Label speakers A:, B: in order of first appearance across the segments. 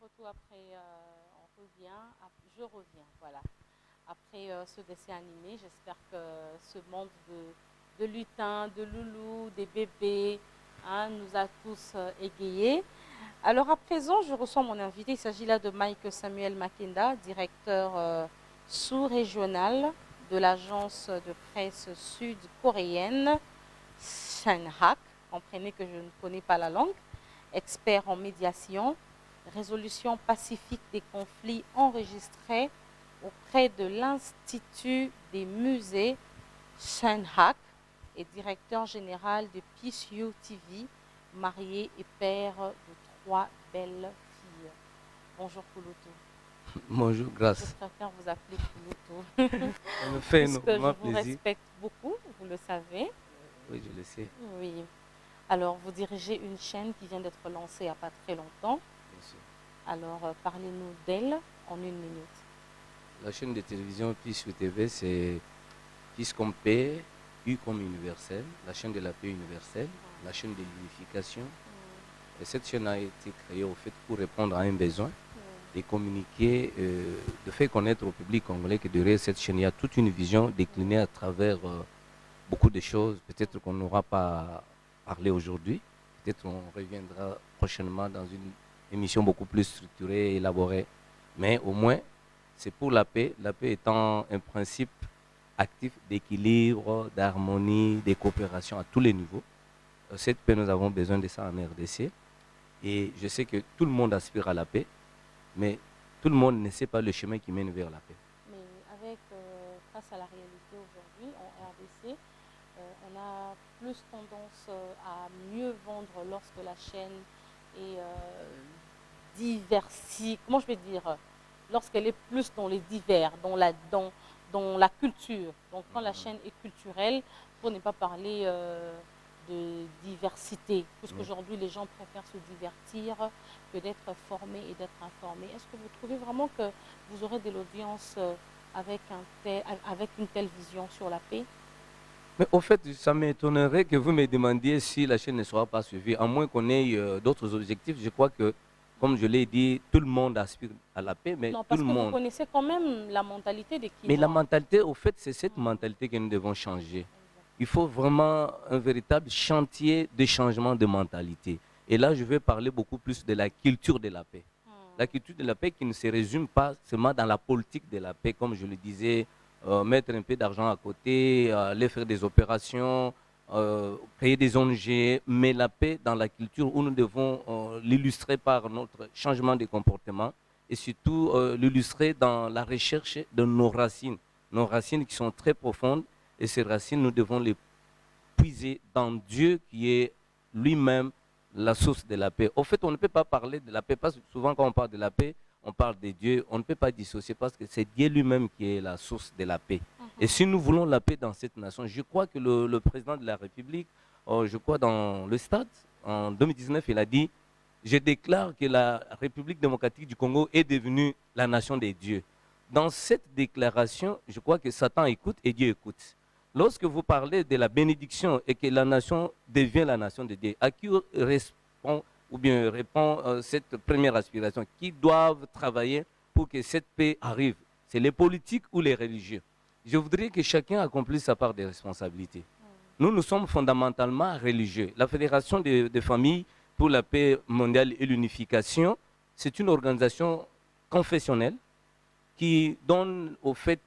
A: retour après, je reviens, voilà. Après ce dessin animé, j'espère que ce monde de lutins, de loulous, des bébés, hein, nous a tous égayés. Alors à présent, je reçois mon invité. Il s'agit là de Mike Samuel Makenda, directeur sous-régional de l'agence de presse sud-coréenne Shinhak. Comprenez que je ne connais pas la langue. Expert en médiation, résolution pacifique des conflits enregistrés auprès de l'Institut des musées Shinhak et directeur général de Peace You TV, marié et père de 3 belles filles. Bonjour Kouloutou.
B: Bonjour, grâce.
A: Je préfère vous appeler Kouloutou.
B: Ça me fait
A: Puisque je
B: énormément
A: vous
B: plaisir.
A: respecte beaucoup, vous le savez.
B: Oui, je le sais.
A: Oui. Alors, vous dirigez une chaîne qui vient d'être lancée il n'y a pas très longtemps.
B: Bien sûr.
A: Alors, parlez-nous d'elle en 1 minute.
B: La chaîne de télévision Peace You TV, c'est Peace comme paix, U comme universel, la chaîne de la paix universelle, la chaîne de l'unification. Et cette chaîne a été créée au fait pour répondre à un besoin de communiquer, de faire connaître au public congolais que derrière cette chaîne, il y a toute une vision déclinée à travers beaucoup de choses. Peut-être qu'on n'aura pas parlé aujourd'hui. Peut-être qu'on reviendra prochainement dans une émission beaucoup plus structurée et élaborée. Mais au moins, c'est pour la paix étant un principe actif d'équilibre, d'harmonie, de coopération à tous les niveaux. Cette paix, nous avons besoin de ça en RDC. Et je sais que tout le monde aspire à la paix, mais tout le monde ne sait pas le chemin qui mène vers la paix.
A: Mais avec, face à la réalité aujourd'hui en RDC, on a plus tendance à mieux vendre lorsque la chaîne est comment je vais dire, lorsqu'elle est plus dans les divers, dans la culture. Donc quand la chaîne est culturelle, pour ne pas parler de diversité, puisqu'aujourd'hui les gens préfèrent se divertir que d'être formés et d'être informés. Est-ce que vous trouvez vraiment que vous aurez de l'audience avec une telle vision sur la paix?
B: Mais au fait, ça m'étonnerait que vous me demandiez si la chaîne ne sera pas suivie, à moins qu'on ait d'autres objectifs. Je crois que, comme je l'ai dit, tout le monde aspire à la paix, mais
A: Non,
B: tout
A: parce
B: le
A: que vous
B: monde.
A: connaissez quand même la mentalité des
B: Mais la
A: Kinois.
B: mentalité, au fait, c'est cette mentalité que nous devons changer. Il faut vraiment un véritable chantier de changement de mentalité. Et là, je vais parler beaucoup plus de la culture de la paix. La culture de la paix qui ne se résume pas seulement dans la politique de la paix, comme je le disais, mettre un peu d'argent à côté, aller faire des opérations, créer des ONG, mais la paix dans la culture où nous devons l'illustrer par notre changement de comportement et surtout l'illustrer dans la recherche de nos racines qui sont très profondes. Et ces racines, nous devons les puiser dans Dieu qui est lui-même la source de la paix. Au fait, on ne peut pas parler de la paix parce que souvent quand on parle de la paix, on parle de Dieu. On ne peut pas dissocier parce que c'est Dieu lui-même qui est la source de la paix. Et si nous voulons la paix dans cette nation, je crois que le président de la République, je crois dans le stade, en 2019, il a dit, je déclare que la République démocratique du Congo est devenue la nation des dieux. Dans cette déclaration, je crois que Satan écoute et Dieu écoute. Lorsque vous parlez de la bénédiction et que la nation devient la nation de Dieu, à qui répond ou bien répond cette première aspiration? Qui doivent travailler pour que cette paix arrive? C'est les politiques ou les religieux? Je voudrais que chacun accomplisse sa part de responsabilité. Nous sommes fondamentalement religieux. La Fédération des familles pour la paix mondiale et l'unification, c'est une organisation confessionnelle qui donne au fait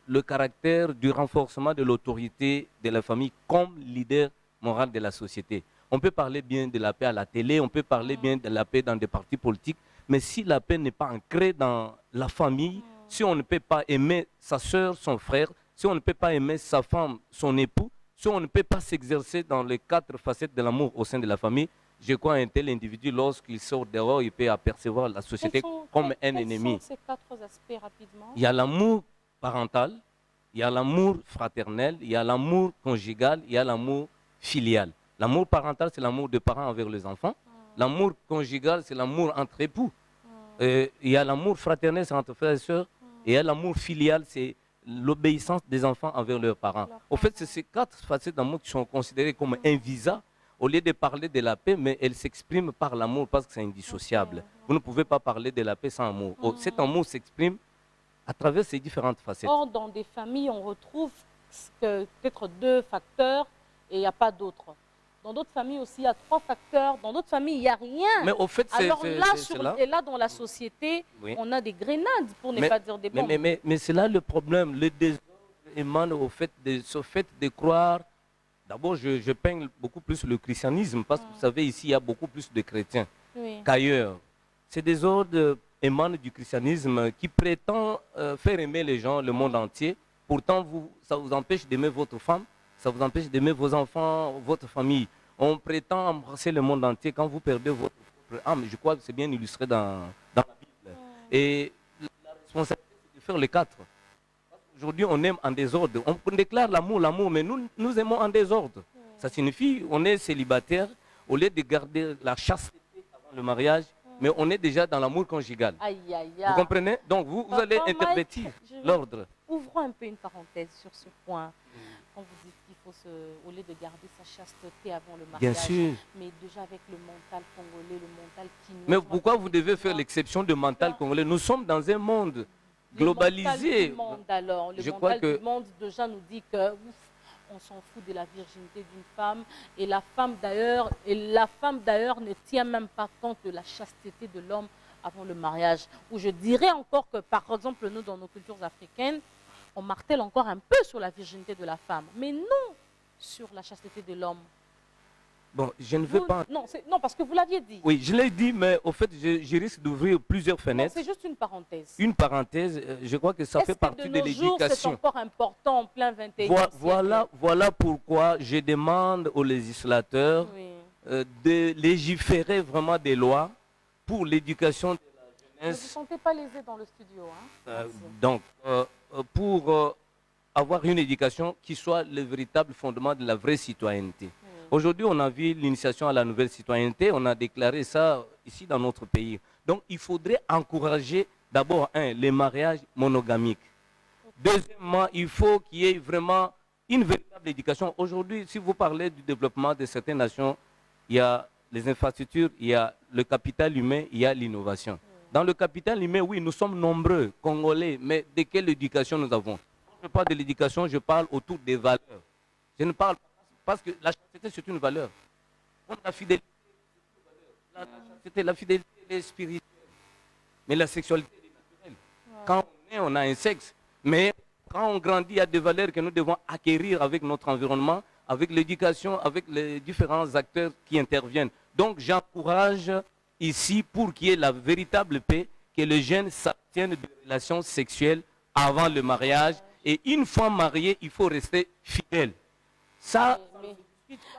B: le caractère du renforcement de l'autorité de la famille comme leader moral de la société. On peut parler bien de la paix à la télé, on peut parler bien de la paix dans des partis politiques, mais si la paix n'est pas ancrée dans la famille, si on ne peut pas aimer sa soeur, son frère, si on ne peut pas aimer sa femme, son époux, si on ne peut pas s'exercer dans les 4 facettes de l'amour au sein de la famille, je crois qu'un tel individu, lorsqu'il sort dehors, il peut apercevoir la société comme un ennemi.
A: Quels sont ces 4 aspects rapidement?
B: Il y a l'amour parental, il y a l'amour fraternel, il y a l'amour conjugal, il y a l'amour filial. L'amour parental, c'est l'amour des parents envers les enfants. L'amour conjugal, c'est l'amour entre époux. Il y a l'amour fraternel, c'est entre frères et sœurs. Et il y a l'amour filial, c'est l'obéissance des enfants envers leurs parents. Au fait, c'est ces 4 facettes d'amour qui sont considérées comme un visa. Au lieu de parler de la paix, mais elle s'exprime par l'amour parce que c'est indissociable. Vous ne pouvez pas parler de la paix sans amour. Cet amour s'exprime à travers ces différentes facettes.
A: Or, dans des familles, on retrouve peut-être 2 facteurs et il n'y a pas d'autres. Dans d'autres familles aussi, il y a 3 facteurs. Dans d'autres familles, il n'y a rien.
B: Mais au fait,
A: Alors là,
B: là,
A: là, dans la société,
B: oui.
A: on a des grenades, pour ne pas dire des bombes.
B: Mais c'est là le problème. Le désordre émane au fait de croire. D'abord, je peigne beaucoup plus le christianisme parce que vous savez, ici, il y a beaucoup plus de chrétiens qu'ailleurs. Ces désordres émanent du christianisme qui prétend faire aimer les gens, le monde entier. Pourtant, ça vous empêche d'aimer votre femme, ça vous empêche d'aimer vos enfants, votre famille. On prétend embrasser le monde entier quand vous perdez votre propre âme. Je crois que c'est bien illustré dans la Bible. Et la responsabilité, c'est de faire les 4. Aujourd'hui, on aime en désordre. On déclare l'amour, mais nous aimons en désordre. Ça signifie on est célibataire, au lieu de garder la chasteté avant le mariage, mais on est déjà dans l'amour conjugal.
A: Aïe, aïe, aïe.
B: Vous comprenez? Donc, vous allez intervertir l'ordre.
A: Ouvrons un peu une parenthèse sur ce point. Quand vous dites qu'il faut, au lieu de garder sa chasteté avant le mariage,
B: bien sûr,
A: mais déjà avec le mental congolais, le mental qui...
B: Mais pourquoi vous devez faire l'exception de mental congolais? Nous sommes dans un monde globalisé.
A: Le mental du monde, alors. Le mental du monde, déjà, nous dit que... on s'en fout de la virginité d'une femme et la femme d'ailleurs ne tient même pas compte de la chasteté de l'homme avant le mariage. Ou je dirais encore que par exemple nous dans nos cultures africaines, on martèle encore un peu sur la virginité de la femme, mais non sur la chasteté de l'homme.
B: Bon, je ne veux pas...
A: Non, parce que vous l'aviez dit.
B: Oui, je l'ai dit, mais au fait, je risque d'ouvrir plusieurs fenêtres.
A: C'est juste une parenthèse.
B: Une parenthèse, je crois que ça fait partie de l'éducation.
A: C'est encore important en plein 21e siècle.
B: Voilà pourquoi je demande aux législateurs de légiférer vraiment des lois pour l'éducation de la jeunesse.
A: Ne vous sentez pas lésé dans le studio.
B: Donc, pour avoir une éducation qui soit le véritable fondement de la vraie citoyenneté. Aujourd'hui, on a vu l'initiation à la nouvelle citoyenneté, on a déclaré ça ici dans notre pays. Donc, il faudrait encourager d'abord, les mariages monogamiques. Deuxièmement, il faut qu'il y ait vraiment une véritable éducation. Aujourd'hui, si vous parlez du développement de certaines nations, il y a les infrastructures, il y a le capital humain, il y a l'innovation. Dans le capital humain, oui, nous sommes nombreux, Congolais, mais de quelle éducation nous avons? Quand je parle de l'éducation, je parle autour des valeurs. Je ne parle pas parce que la chasteté, c'est une valeur. La fidélité, c'est une valeur. La fidélité, elle est spirituelle. Mais la sexualité, elle est naturelle. Quand on est, on a un sexe. Mais quand on grandit, il y a des valeurs que nous devons acquérir avec notre environnement, avec l'éducation, avec les différents acteurs qui interviennent. Donc, j'encourage ici, pour qu'il y ait la véritable paix, que les jeunes s'abstiennent de relations sexuelles avant le mariage. Et une fois marié, il faut rester fidèle. Ça,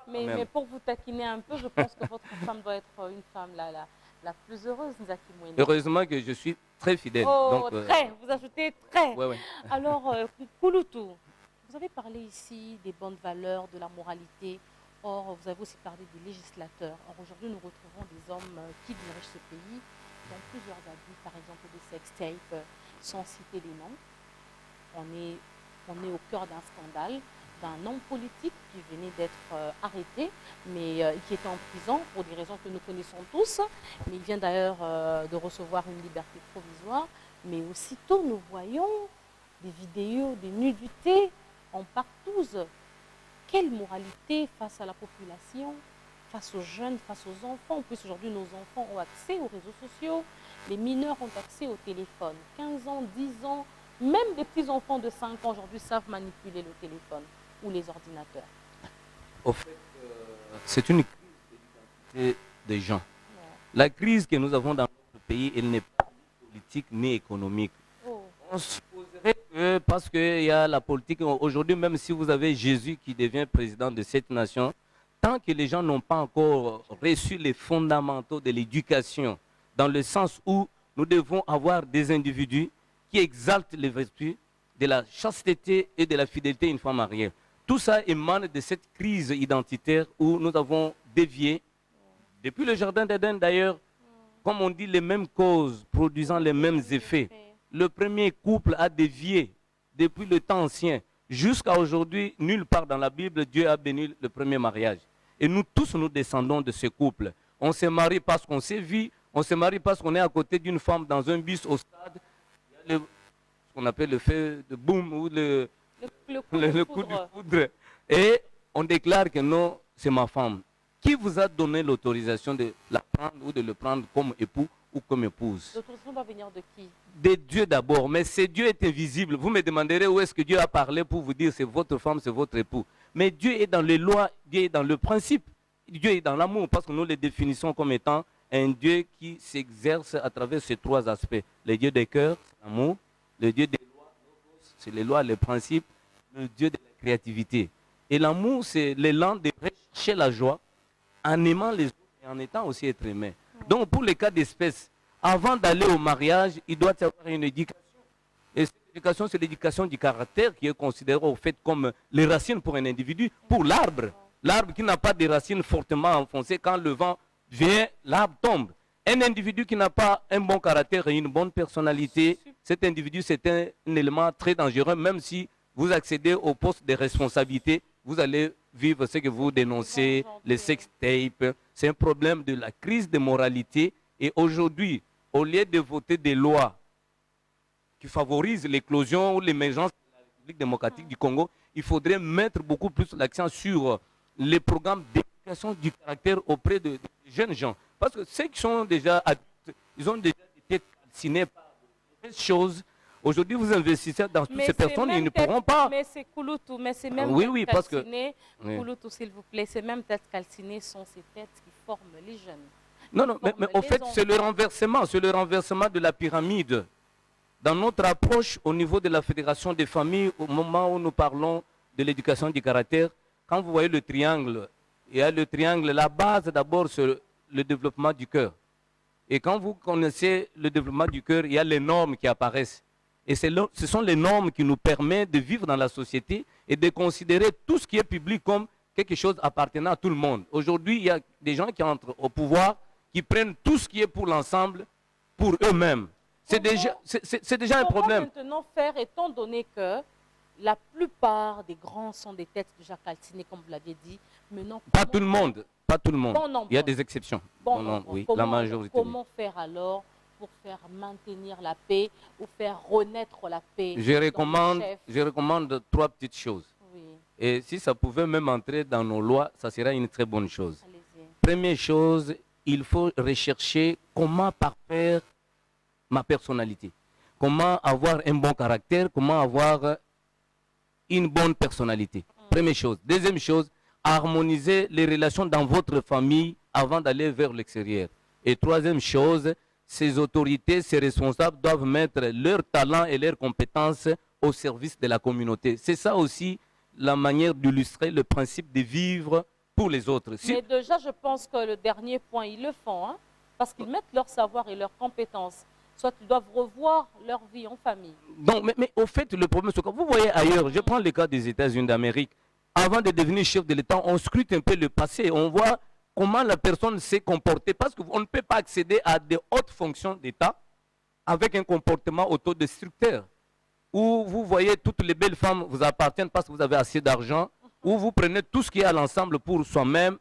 A: mais pour vous taquiner un peu, je pense que votre femme doit être une femme la plus heureuse, Nzaki Mwene.
B: Heureusement que je suis très fidèle.
A: Oh, donc, très, vous ajoutez très.
B: Ouais.
A: Alors, Kouloutou, vous avez parlé ici des bonnes valeurs, de la moralité. Or, vous avez aussi parlé des législateurs. Or, aujourd'hui, nous retrouvons des hommes qui dirigent ce pays dans plusieurs abus, par exemple des sextapes, sans citer les noms. On est au cœur d'un scandale d'un homme politique qui venait d'être arrêté, mais qui était en prison pour des raisons que nous connaissons tous. Mais il vient d'ailleurs de recevoir une liberté provisoire. Mais aussitôt, nous voyons des vidéos, des nudités en partouze. Quelle moralité face à la population, face aux jeunes, face aux enfants? En plus, aujourd'hui, nos enfants ont accès aux réseaux sociaux. Les mineurs ont accès au téléphone. 15 ans, 10 ans, même des petits-enfants de 5 ans aujourd'hui savent manipuler le téléphone ou les ordinateurs.
B: Au fait, c'est une crise d'identité des gens. La crise que nous avons dans notre pays, elle n'est pas ni politique ni économique. On supposerait que parce qu'il y a la politique, aujourd'hui même si vous avez Jésus qui devient président de cette nation, tant que les gens n'ont pas encore reçu les fondamentaux de l'éducation, dans le sens où nous devons avoir des individus qui exaltent les vertus de la chasteté et de la fidélité une fois mariée. Tout ça émane de cette crise identitaire où nous avons dévié, depuis le jardin d'Éden d'ailleurs, comme on dit, les mêmes causes produisant les mêmes effets. Le premier couple a dévié depuis le temps ancien jusqu'à aujourd'hui. Nulle part dans la Bible, Dieu a béni le premier mariage. Et nous tous, nous descendons de ce couple. On s'est marié parce qu'on s'est vu, On se marie parce qu'on est à côté d'une femme dans un bus au stade. Il y a ce qu'on appelle le fait de boum ou le coup de foudre. Et on déclare que non, c'est ma femme. Qui vous a donné l'autorisation de la prendre ou de le prendre comme époux ou comme épouse?
A: L'autorisation doit venir de qui?
B: De Dieu d'abord. Mais ce Dieu est invisible. Vous me demanderez où est-ce que Dieu a parlé pour vous dire c'est votre femme, c'est votre époux. Mais Dieu est dans les lois, Dieu est dans le principe. Dieu est dans l'amour parce que nous le définissons comme étant un Dieu qui s'exerce à travers ces trois aspects. Le Dieu des cœurs, c'est l'amour. Le Dieu des lois, c'est les lois, les principes. Le Dieu de la créativité. Et l'amour, c'est l'élan de rechercher la joie en aimant les autres et en étant aussi être aimé. Donc, pour les cas d'espèce, avant d'aller au mariage, il doit y avoir une éducation. Et cette éducation, c'est l'éducation du caractère qui est considérée au fait comme les racines pour un individu. Pour l'arbre, l'arbre qui n'a pas de racines fortement enfoncées, quand le vent vient, l'arbre tombe. Un individu qui n'a pas un bon caractère et une bonne personnalité, cet individu, c'est un élément très dangereux, même si vous accédez au poste de responsabilité, vous allez vivre ce que vous dénoncez, les sex tapes. C'est un problème de la crise de moralité. Et aujourd'hui, au lieu de voter des lois qui favorisent l'éclosion ou l'émergence de la République démocratique du Congo, il faudrait mettre beaucoup plus l'accent sur les programmes d'éducation du caractère auprès de jeunes gens. Parce que ceux qui sont déjà adultes, ils ont déjà été calcinés par de choses. Aujourd'hui, vous investissez dans toutes ces personnes, ils ne pourront pas.
A: Mais c'est Kouloutou, mais c'est même
B: oui, parce que
A: Kouloutou, s'il vous plaît, ces mêmes têtes calcinées sont ces têtes qui forment les jeunes.
B: Non, mais au fait, c'est le renversement de la pyramide. Dans notre approche au niveau de la Fédération des familles, au moment où nous parlons de l'éducation du caractère, quand vous voyez le triangle, il y a le triangle, la base d'abord, c'est le développement du cœur. Et quand vous connaissez le développement du cœur, il y a les normes qui apparaissent. Et ce sont les normes qui nous permettent de vivre dans la société et de considérer tout ce qui est public comme quelque chose appartenant à tout le monde. Aujourd'hui, il y a des gens qui entrent au pouvoir, qui prennent tout ce qui est pour l'ensemble, pour eux-mêmes. C'est déjà un problème.
A: Comment maintenant faire, étant donné que la plupart des grands sont des têtes déjà calcinées, comme vous l'aviez dit, maintenant...
B: Pas tout le monde. Pas tout le monde.
A: Bon nombre.
B: Il y a des exceptions.
A: Bon nombre.
B: Oui,
A: comment,
B: la majorité.
A: Comment faire alors pour faire maintenir la paix ou faire renaître la paix?
B: Je recommande 3 petites choses.
A: Oui.
B: Et si ça pouvait même entrer dans nos lois, ça serait une très bonne chose.
A: Allez-y.
B: Première chose, il faut rechercher comment parfaire ma personnalité. Comment avoir un bon caractère, comment avoir une bonne personnalité. Première chose. Deuxième chose, harmoniser les relations dans votre famille avant d'aller vers l'extérieur. Et troisième chose, ces autorités, ces responsables doivent mettre leur talent et leurs compétences au service de la communauté. C'est ça aussi la manière d'illustrer le principe de vivre pour les autres.
A: Mais déjà, je pense que le dernier point, ils le font, hein, parce qu'ils mettent leur savoir et leurs compétences. Soit ils doivent revoir leur vie en famille.
B: Donc, mais au fait, le problème, c'est que vous voyez ailleurs, je prends le cas des États-Unis d'Amérique, avant de devenir chef de l'État, on scrute un peu le passé, on voit comment la personne s'est comportée, parce qu'on ne peut pas accéder à de hautes fonctions d'État avec un comportement autodestructeur, où vous voyez toutes les belles femmes vous appartiennent parce que vous avez assez d'argent, où vous prenez tout ce qui est à l'ensemble pour soi-même.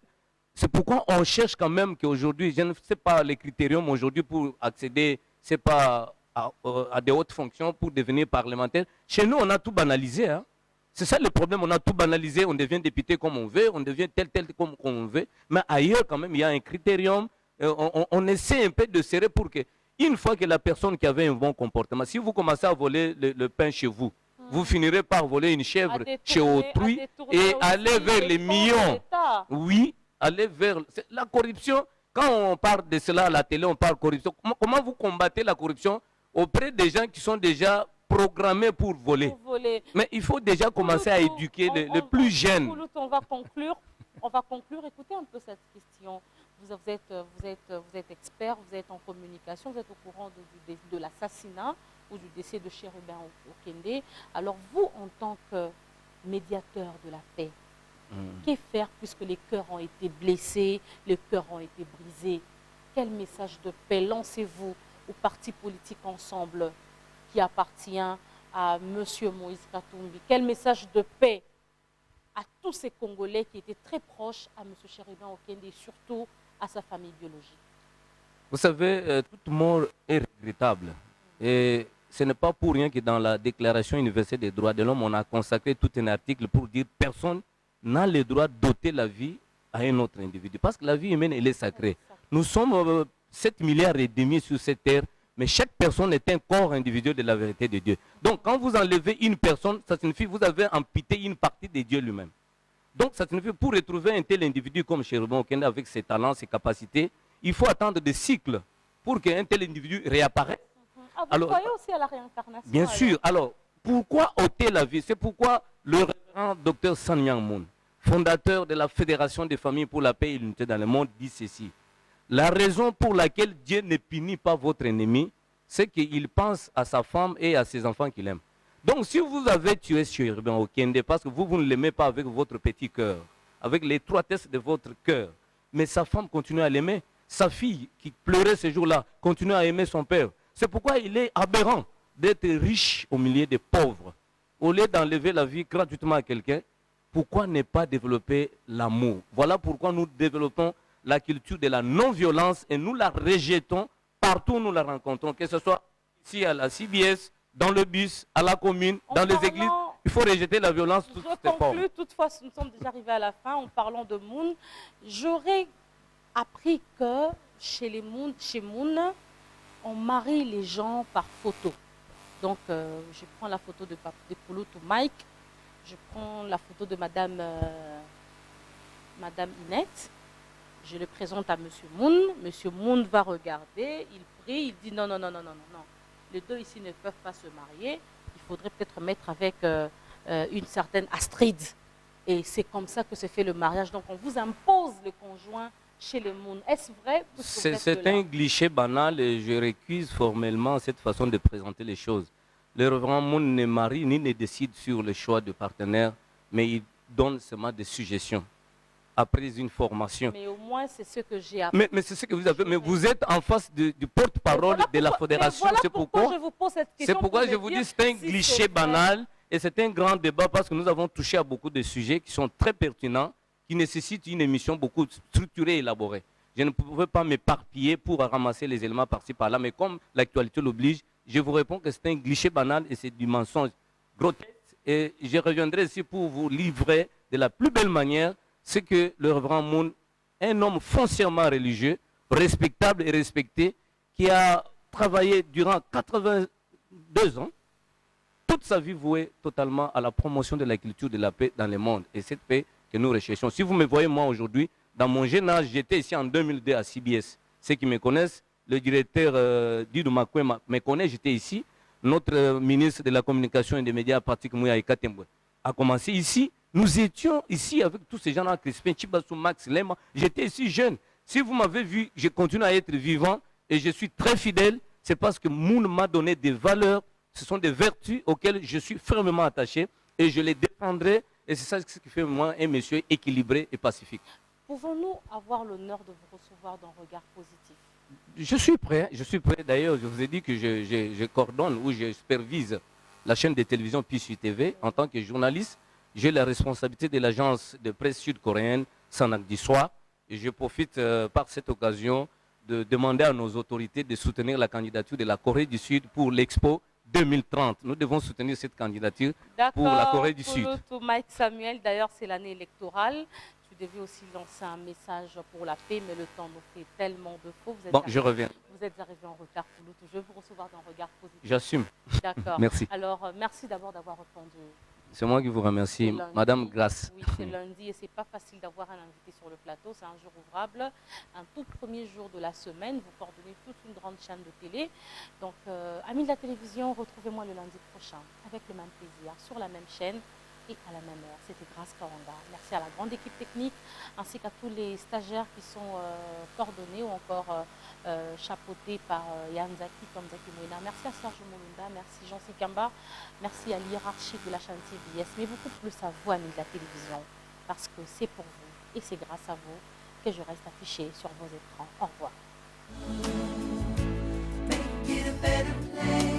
B: C'est pourquoi on cherche quand même qu'aujourd'hui, je ne sais pas les critériums aujourd'hui pour accéder, c'est pas à des hautes fonctions pour devenir parlementaire. Chez nous, on a tout banalisé. Hein. C'est ça le problème, on a tout banalisé, on devient député comme on veut, on devient tel comme on veut. Mais ailleurs, quand même, il y a un critérium. On essaie un peu de serrer pour que, une fois que la personne qui avait un bon comportement, si vous commencez à voler le pain chez vous, vous finirez par voler une chèvre chez autrui et aller vers les millions. Oui, aller vers la corruption. Quand on parle de cela à la télé, on parle de corruption. Comment vous combattez la corruption auprès des gens qui sont déjà programmés pour voler? Mais il faut déjà commencer à éduquer les plus jeunes.
A: On va conclure. On va conclure. Écoutez un peu cette question. Vous êtes expert, vous êtes en communication, vous êtes au courant de l'assassinat ou du décès de Chérubin Okende. Alors vous, en tant que médiateur de la paix, que faire puisque les cœurs ont été blessés, les cœurs ont été brisés? Quel message de paix lancez-vous au parti politique Ensemble qui appartient à M. Moïse Katumbi? Quel message de paix à tous ces Congolais qui étaient très proches à M. Chérubin Okende et surtout à sa famille biologique?
B: Vous savez, toute mort est regrettable. Et ce n'est pas pour rien que dans la Déclaration universelle des droits de l'homme, on a consacré tout un article pour dire que personne n'a le droit d'ôter la vie à un autre individu. Parce que la vie humaine, elle est sacrée. Nous sommes 7 milliards et demi sur cette terre, mais chaque personne est un corps individuel de la vérité de Dieu. Donc, quand vous enlevez une personne, ça signifie que vous avez amputé une partie de Dieu lui-même. Donc, ça signifie que pour retrouver un tel individu comme Chérubin Okende avec ses talents, ses capacités, il faut attendre des cycles pour qu'un tel individu réapparaisse.
A: Ah, vous croyez aussi à la réincarnation?
B: Bien sûr. Alors, pourquoi ôter la vie? C'est pourquoi le révérend Dr Sun Myung Moon, fondateur de la Fédération des familles pour la paix et l'unité dans le monde, dit ceci. La raison pour laquelle Dieu ne punit pas votre ennemi, c'est qu'il pense à sa femme et à ses enfants qu'il aime. Donc, si vous avez tué Chérubin Okende parce que vous ne l'aimez pas avec votre petit cœur, avec l'étroitesse de votre cœur, mais sa femme continue à l'aimer, sa fille qui pleurait ce jour-là continue à aimer son père. C'est pourquoi il est aberrant d'être riche au milieu des pauvres. Au lieu d'enlever la vie gratuitement à quelqu'un, pourquoi ne pas développer l'amour? Voilà pourquoi nous développons la culture de la non-violence et nous la rejetons partout où nous la rencontrons, que ce soit ici à la CBS, dans le bus, à la commune, dans les églises. Il faut rejeter la violence sous toutes ses formes.
A: Toutefois, nous sommes déjà arrivés à la fin en parlant de Moon. J'aurais appris que chez Moon, on marie les gens par photo. Donc, je prends la photo de Kouloutou Mike, je prends la photo de Madame Inette, je le présente à M. Moon. M. Moon va regarder, il prie, il dit non. Les deux ici ne peuvent pas se marier. Il faudrait peut-être mettre avec une certaine Astrid. Et c'est comme ça que se fait le mariage. Donc on vous impose le conjoint chez les Moon. Est-ce vrai?
B: C'est un cliché banal et je récuse formellement cette façon de présenter les choses. Le révérend Moon ne marie ni ne décide sur le choix de partenaire, mais il donne seulement des suggestions après une formation.
A: Mais au moins, c'est ce que j'ai appris.
B: Mais c'est ce que vous avez. Mais vous êtes en face du porte-parole de la fédération.
A: Voilà pourquoi je vous pose cette question.
B: C'est pourquoi je vous dis que c'est un cliché banal et c'est un grand débat parce que nous avons touché à beaucoup de sujets qui sont très pertinents, qui nécessitent une émission beaucoup structurée et élaborée. Je ne pouvais pas m'éparpiller pour ramasser les éléments par-ci par-là, mais comme l'actualité l'oblige, je vous réponds que c'est un cliché banal et c'est du mensonge grotesque. Et je reviendrai ici pour vous livrer de la plus belle manière ce que le révérend Moon, un homme foncièrement religieux, respectable et respecté, qui a travaillé durant 82 ans, toute sa vie vouée totalement à la promotion de la culture de la paix dans le monde. Et cette paix que nous recherchons. Si vous me voyez moi aujourd'hui, dans mon jeune âge, j'étais ici en 2002 à CBS. Ceux qui me connaissent, le directeur Didou Makwe me connaît, j'étais ici. Notre ministre de la communication et des médias, Patrick Mouya Ekatembwe, a commencé ici. Nous étions ici avec tous ces gens-là, Crispin, Chibassou, Max, Lema. J'étais ici jeune. Si vous m'avez vu, je continue à être vivant et je suis très fidèle. C'est parce que Moon m'a donné des valeurs. Ce sont des vertus auxquelles je suis fermement attaché et je les défendrai. Et c'est ça ce qui fait moi un monsieur équilibré et pacifique.
A: Pouvons-nous avoir l'honneur de vous recevoir d'un regard positif?
B: Je suis prêt. D'ailleurs, je vous ai dit que je coordonne ou je supervise la chaîne de télévision PISU TV en tant que journaliste. J'ai la responsabilité de l'agence de presse sud-coréenne Sanak Diswa et je profite par cette occasion de demander à nos autorités de soutenir la candidature de la Corée du Sud pour l'Expo 2030. Nous devons soutenir cette candidature pour la Corée du Sud.
A: Mike Samuel, d'ailleurs c'est l'année électorale. Tu devais aussi lancer un message pour la paix, mais le temps nous fait tellement de faux.
B: Je reviens.
A: Vous êtes arrivé en retard, Kouloutou. Je vais vous recevoir d'un regard positif.
B: J'assume.
A: D'accord.
B: Merci.
A: Alors, merci d'abord d'avoir répondu.
B: C'est moi qui vous remercie, Madame Grasse.
A: Oui, c'est lundi et c'est pas facile d'avoir un invité sur le plateau. C'est un jour ouvrable, un tout premier jour de la semaine. Vous coordonnez toute une grande chaîne de télé. Donc, amis de la télévision, retrouvez-moi le lundi prochain avec le même plaisir sur la même chaîne et à la même heure. C'était Grace Kawanda. Merci à la grande équipe technique ainsi qu'à tous les stagiaires qui sont coordonnés ou encore chapeautés par Yann Zaki comme Zaki Mouina. Merci à Serge Moulunda, merci Jean Sikamba, merci à l'hiérarchie de la chaîne TBS, mais beaucoup plus à vous, amis de la télévision, parce que c'est pour vous et c'est grâce à vous que je reste affiché sur vos écrans. Au revoir.